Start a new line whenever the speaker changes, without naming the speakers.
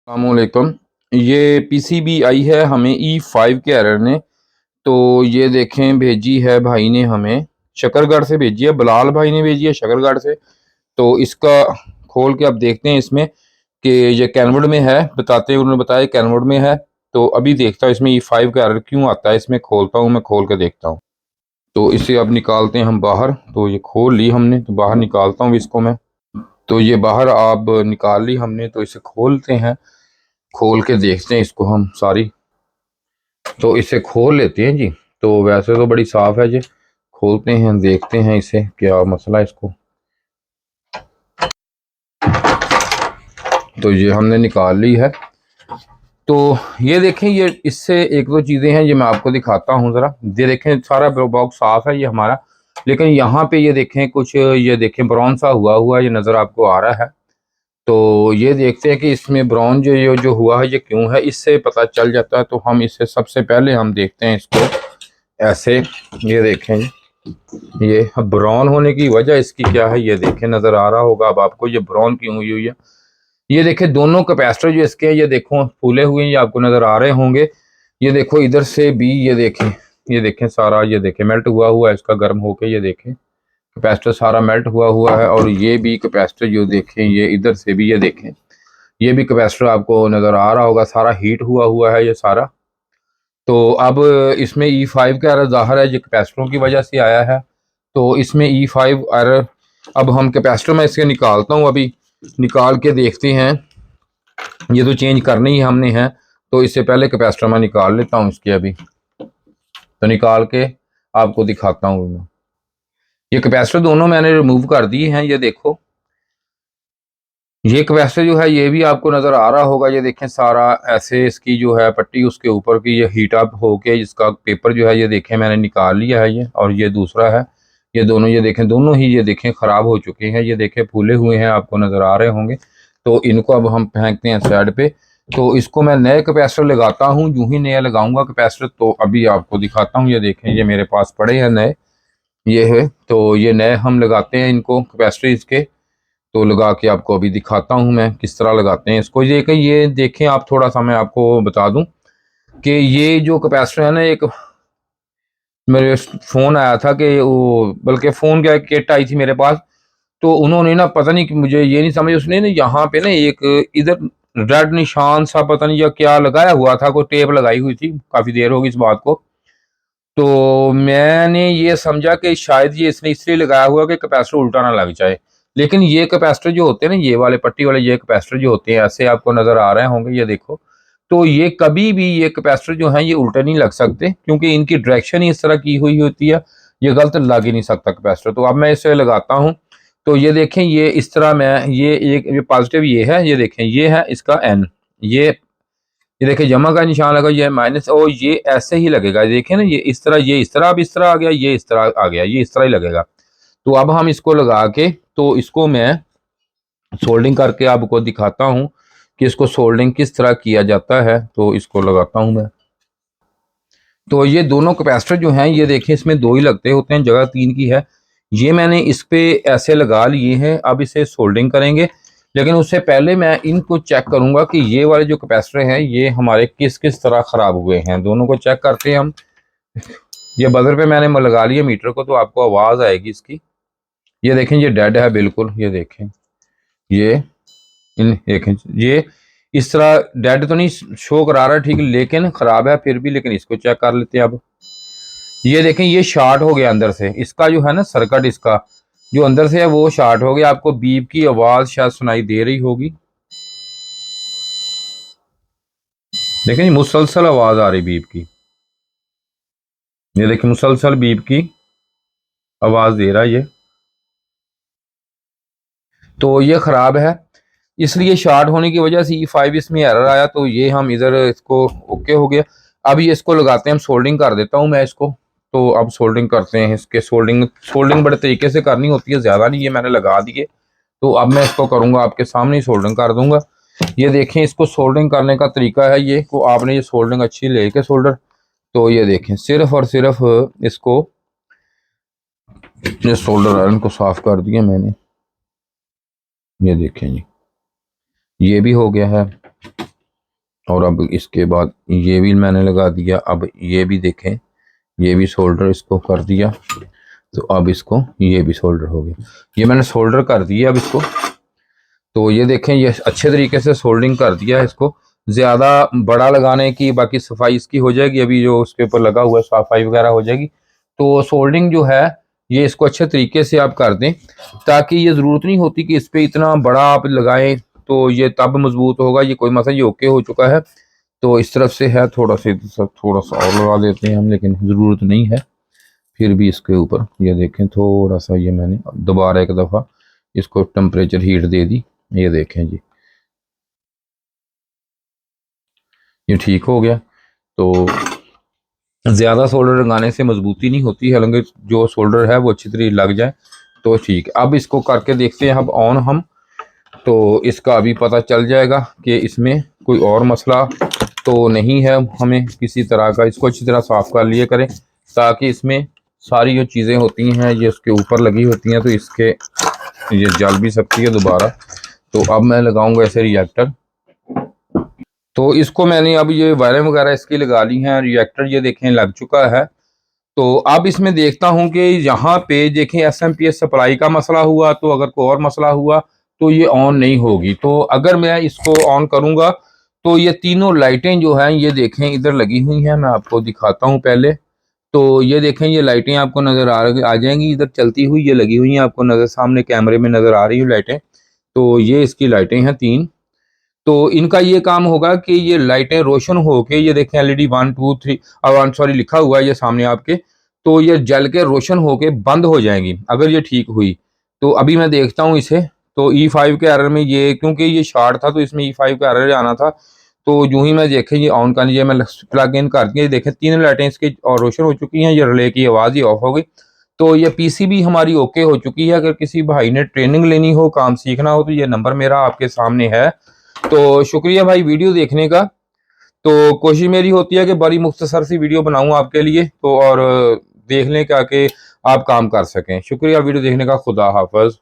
अस्सलामुअलैकुम। ये पीसीबी आई है हमें E5 के एरर ने। तो ये देखें भेजी है भाई ने हमें शकरगढ़ से भेजी है, बिलाल भाई ने भेजी है शकरगढ़ से। तो इसका खोल के आप देखते हैं इसमें कि ये कैनवड में है, बताते हैं उन्होंने बताया कैनवड में है। तो अभी देखता हूँ इसमें E5 का एरर क्यों आता है, इसमें खोलता हूँ, मैं खोल के देखता हूँ। तो इसे अब निकालते हैं हम बाहर। तो ये खोल ली हमने, तो बाहर निकालता हूँ इसको मैं। तो ये बाहर आप निकाल ली हमने, तो इसे खोलते हैं। खोल के देखते हैं इसको हम सारी। तो इसे खोल लेते हैं जी। तो वैसे तो बड़ी साफ है जी, खोलते हैं देखते हैं इसे क्या मसला है इसको। तो ये हमने निकाल ली है। तो ये देखें, ये इससे एक दो चीज़ें हैं, ये मैं आपको दिखाता हूँ ज़रा। ये देखें सारा बॉक्स साफ है ये हमारा, लेकिन यहाँ पे ये देखें कुछ, ये देखें ब्राउन सा हुआ हुआ ये नज़र आपको आ रहा है। तो ये देखते हैं कि इसमें ब्राउन जो हुआ है ये क्यों है, इससे पता चल जाता है। तो हम इससे सबसे पहले हम देखते हैं इसको ऐसे। ये देखें, ये ब्राउन होने की वजह इसकी क्या है, ये देखें नज़र आ रहा होगा अब आपको ये ब्राउन क्यों हुई हुई है। ये देखें दोनों कैपेसिटर जो इसके हैं ये देखो फूले हुए हैं, ये आपको नज़र आ रहे होंगे। ये देखो इधर से भी ये देखें सारा, ये देखें मेल्ट हुआ हुआ है इसका गर्म होके। ये देखें कैपेसिटर सारा मेल्ट हुआ हुआ है। और ये भी कैपेसिटर जो देखें, ये इधर से भी ये देखें, ये भी कैपेसिटर आपको नज़र आ रहा होगा, सारा हीट हुआ हुआ है ये सारा। तो अब इसमें E5 का एरर ज़ाहिर है ये कैपेसिटरों की वजह से आया है। तो इसमें E5 एरर, अब हम कैपेसिटर में इसके निकालता हूँ, अभी निकाल के देखते हैं। ये तो चेंज करनी ही हमने है, तो इससे पहले कैपेसिटर मैं निकाल लेता हूँ इसके अभी। तो निकाल के आपको दिखाता हूँ। ये कैपेसिटर दोनों मैंने रिमूव कर दिए हैं। ये देखो ये कैपेसिटर जो है ये भी आपको नज़र आ रहा होगा। ये देखें सारा ऐसे इसकी जो है पट्टी उसके ऊपर की ये हीट अप होके इसका पेपर जो है ये देखें मैंने निकाल लिया है ये। और ये दूसरा है, ये दोनों ये देखें, दोनों ही ये देखें ख़राब हो चुके हैं। ये देखें फूले हुए हैं, आपको नज़र आ रहे होंगे। तो इनको अब हम फेंकते हैं साइड पे। तो इसको मैं नए कैपेसिटर लगाता हूँ, यूँ ही नया लगाऊंगा कैपेसिटर तो अभी आपको दिखाता हूँ। ये देखें ये मेरे पास पड़े हैं नए, ये है। तो ये नए हम लगाते हैं इनको कैपेसिटर इसके। तो लगा के आपको अभी दिखाता हूँ मैं किस तरह लगाते हैं इसको। ये देखें आप, थोड़ा सा मैं आपको बता दूं कि ये जो कैपेसिटर है ना, एक मेरे फ़ोन आया था कि वो, बल्कि फ़ोन क्या किट आई थी मेरे पास। तो उन्होंने ना पता नहीं कि मुझे ये नहीं समझ, उसने ना यहाँ पे ना एक इधर रेड निशान सा पता नहीं या क्या लगाया हुआ था, कोई टेप लगाई हुई थी, काफ़ी देर होगी इस बात को। तो मैंने ये समझा कि शायद ये इसने इसलिए लगाया हुआ कि कैपेसिटर उल्टा ना लग जाए। लेकिन ये कैपेसिटर जो होते हैं ना, ये वाले पट्टी वाले ये कैपेसिटर जो होते हैं ऐसे आपको नज़र आ रहे होंगे, ये देखो। तो ये कभी भी ये कैपेसिटर जो है ये उल्टे नहीं लग सकते, क्योंकि इनकी डायरेक्शन ही इस तरह की हुई होती है। ये गलत लग ही नहीं सकता कैपेसिटर। तो अब मैं इसे लगाता हूँ। तो ये देखें ये इस तरह मैं ये पॉजिटिव ये है, ये देखें ये है इसका एन, ये देखिए जमा का निशान लगा, ये माइनस, और ये ऐसे ही लगेगा। देखें ना ये इस तरह, ये इस तरह, अब इस तरह आ गया, ये इस तरह आ गया, ये इस तरह ही लगेगा। तो अब हम इसको लगा के, तो इसको मैं सोल्डिंग करके आपको दिखाता हूँ कि इसको सोल्डिंग किस तरह किया जाता है। तो इसको लगाता हूँ मैं। तो ये दोनों कैपेसिटर जो हैं ये देखें इसमें दो ही लगते होते हैं, जगह तीन की है। ये मैंने इस पे ऐसे लगा लिए हैं, अब इसे सोल्डिंग करेंगे। लेकिन उससे पहले मैं इनको चेक करूंगा कि ये वाले जो कैपेसिटर हैं ये हमारे किस किस तरह ख़राब हुए हैं, दोनों को चेक करते हैं हम। ये बजर पे मैंने लगा लिया मीटर को, तो आपको आवाज़ आएगी इसकी। ये देखें ये डेड है बिल्कुल, ये देखें ये, इन देखें ये इस तरह डेड तो नहीं शो करा रहा ठीक, लेकिन ख़राब है फिर भी। लेकिन इसको चेक कर लेते हैं अब। ये देखें ये शार्ट हो गया अंदर से, इसका जो है ना सर्किट, इसका जो अंदर से है वो शार्ट हो गया। आपको बीप की आवाज़ शायद सुनाई दे रही होगी। देखें मुसलसल आवाज़ आ रही बीप की, ये देखिए मुसलसल बीप की आवाज़ दे रहा है ये। तो ये ख़राब है, इसलिए शार्ट होने की वजह से E5 इसमें एरर आया। तो ये हम इधर इसको ओके हो गया। अब ये इसको लगाते हैं हम, सोल्डिंग कर देता हूँ मैं इसको। तो अब सोल्डिंग करते हैं इसके। सोल्डिंग सोल्डिंग बड़े तरीके से करनी होती है, ज़्यादा नहीं, ये मैंने लगा दिए। तो अब मैं इसको करूँगा आपके सामने ही सोल्डिंग कर दूंगा। ये देखें इसको सोल्डिंग करने का तरीका है ये, को आपने ये सोल्डिंग अच्छी लेके सोल्डर। तो ये देखें सिर्फ और सिर्फ इसको, ये सोल्डर आयरन को साफ कर दिया मैंने। ये देखें जी, ये भी हो गया है। और अब इसके बाद ये भी मैंने लगा दिया। अब ये भी देखें, ये भी सोल्डर इसको कर दिया। तो अब इसको ये भी सोल्डर हो गया, ये मैंने सोल्डर कर दिया अब इसको। तो ये देखें, ये अच्छे तरीके से सोल्डिंग कर दिया है इसको। ज़्यादा बड़ा लगाने की, बाकी सफाई इसकी हो जाएगी, अभी जो उसके ऊपर लगा हुआ है सफाई वगैरह हो जाएगी। तो सोल्डिंग जो है ये इसको अच्छे तरीके से आप कर दें, ताकि ये ज़रूरत नहीं होती कि इस पर इतना बड़ा आप लगाएं तो ये तब मजबूत होगा। ये कोई मसला, ये ओके हो चुका है। तो इस तरफ से है, थोड़ा सा और लगा देते हैं हम, लेकिन ज़रूरत नहीं है। फिर भी इसके ऊपर ये देखें, थोड़ा सा ये मैंने दोबारा एक दफ़ा इसको टेम्परेचर हीट दे दी। ये देखें जी, ये ठीक हो गया। तो ज़्यादा सोल्डर लगाने से मजबूती नहीं होती, हालांकि जो सोल्डर है वो अच्छी तरीके लग जाए तो ठीक है। अब इसको करके देखते हैं अब ऑन हम, तो इसका अभी पता चल जाएगा कि इसमें कोई और मसला तो नहीं है। हमें किसी तरह का इसको अच्छी तरह साफ़ कर लिए करें, ताकि इसमें सारी जो चीज़ें होती हैं ये उसके ऊपर लगी होती हैं, तो इसके ये जल भी सकती है दोबारा। तो अब मैं लगाऊंगा ऐसे रिएक्टर। तो इसको मैंने अब ये वायरें वगैरह इसकी लगा ली हैं, रिएक्टर ये देखें लग चुका है। तो अब इसमें देखता हूं कि यहाँ पे देखें एसएमपीएस सप्लाई का मसला हुआ, तो अगर कोई और मसला हुआ तो ये ऑन नहीं होगी। तो अगर मैं इसको ऑन करूंगा तो ये तीनों लाइटें जो हैं ये देखें इधर लगी हुई हैं, मैं आपको दिखाता हूं पहले। तो ये देखें, ये लाइटें आपको नज़र आ जाएंगी इधर चलती हुई, ये लगी हुई हैं आपको नज़र, सामने कैमरे में नज़र आ रही है लाइटें। तो ये इसकी लाइटें हैं तीन। तो इनका ये काम होगा कि ये लाइटें रोशन होके, ये देखें एलईडी 1 2 3 सॉरी लिखा हुआ है ये सामने आपके, तो ये जल के रोशन होके बंद हो जाएंगी अगर ये ठीक हुई। तो अभी मैं देखता हूँ इसे। तो E5 के एरर में ये, क्योंकि ये शार्ट था तो इसमें E5 का एरर आना था। तो यूं ही मैं देखें ये ऑन कर लीजिए, मैं प्लग इन कर दिया, देखें तीन लाइटें इसकी और रोशन हो चुकी हैं, ये रिले की आवाज़ ही ऑफ हो गई। तो ये पीसीबी हमारी ओके हो चुकी है। अगर किसी भाई ने ट्रेनिंग लेनी हो, काम सीखना हो, तो ये नंबर मेरा आपके सामने है। तो शुक्रिया भाई वीडियो देखने का। तो कोशिश मेरी होती है कि बड़ी मुख्तसर सी वीडियो बनाऊं आपके लिए, तो और देख लें क्या कि आप काम कर सकें। शुक्रिया वीडियो देखने का। खुदा हाफिज।